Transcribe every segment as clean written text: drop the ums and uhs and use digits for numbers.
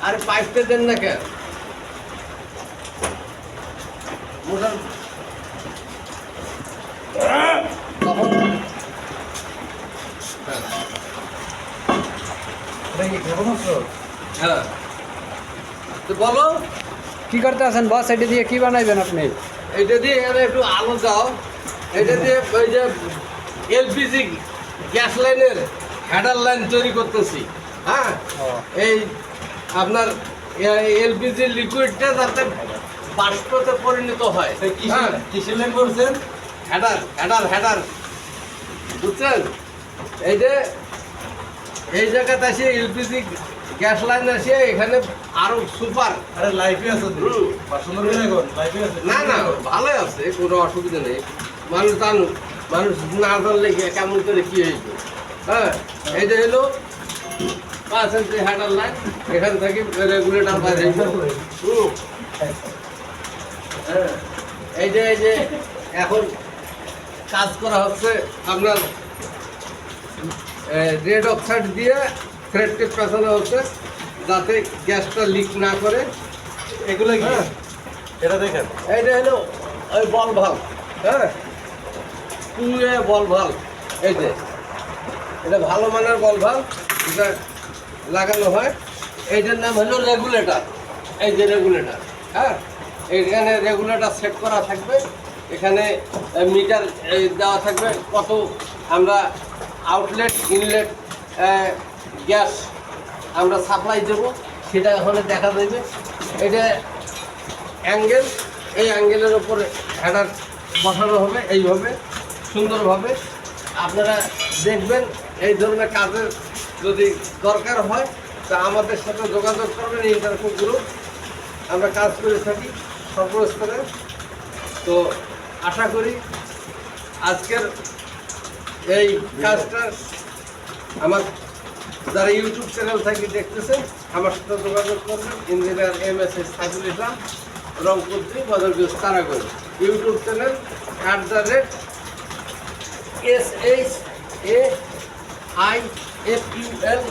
আরে পাইপটা দেন না কেন? মোটর তখন হ্যাঁ, তো বলো কি করতে আছেন বস? এটা দিয়ে কি বানাইবেন আপনি? এটা দিয়ে এখানে একটু আলো দাও। এটা দিয়ে ওই যে এলপিজি গ্যাস লাইনের হেডার লাইন তৈরি করতেছি। হ্যাঁ, এই আপনার এলপিজি লিকুইডটা যাতে বাষ্পতে পরিণত হয়। কিসের লাইন করছেন? হেডার হেডার হেডার বুঝছেন? এই যে এই জায়গাতে আসে এলপিজি গ্যাস লাইন আসে এখানে আরো সুপার। আরে লাইফে আছে তো। সুন্দর করে এখন লাইফে আছে। না না ভালোই আছে, কোনো অসুবিধা নেই। মানুষ জানুক, মানুষ না জানলে কেমন করে কি হইবে। হ্যাঁ, এই যে হলো 5 ইঞ্চি হেডার লাইন, এখান থেকে রেগুলেটর বাইরে হ্যাঁ, এই যে এখন কাজ করা হচ্ছে আপনার রেড অক্সাইড দিয়ে থ্রেডকে পেছানো হচ্ছে যাতে গ্যাসটা লিক না করে। এগুলো কি? হ্যাঁ। এটা দেখেন। এইটা হলো ওই বল ভাল্ব। হ্যাঁ, টুয়ে বল ভাল্ব। এই যে এটা ভালো মানের বল ভাল্ব, এটা লাগানো হয়। এইটার নাম হলো রেগুলেটর। এই যে রেগুলেটর, হ্যাঁ, এইখানে রেগুলেটর সেট করা থাকবে। এখানে মিটার দেওয়া থাকবে কত আমরা আউটলেট ইনলেট গ্যাস আমরা সাপ্লাই দেবো সেটা এখানে দেখা যাবে। এটা অ্যাঙ্গেল, এই অ্যাঙ্গেলের ওপরে হেডার বসানো হবে এইভাবে সুন্দরভাবে। আপনারা দেখবেন এই ধরনের কাজের যদি দরকার হয় তা আমাদের সাথে যোগাযোগ করবেন। ইন্টারকো গ্রুপ, আমরা কাজ করে থাকি সর্বস্তরে। তো আশা করি আজকের এই কাজটা আমার যারা ইউটিউব চ্যানেল থেকে দেখতেছেন আমার সাথে যোগাযোগ করবেন। Engineer MS Saiful Islam, Rangpur 3 Badarganj Taraganj. YouTube channel @SHAIFUL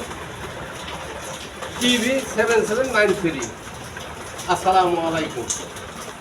TV 7793। আসসালামু আলাইকুম।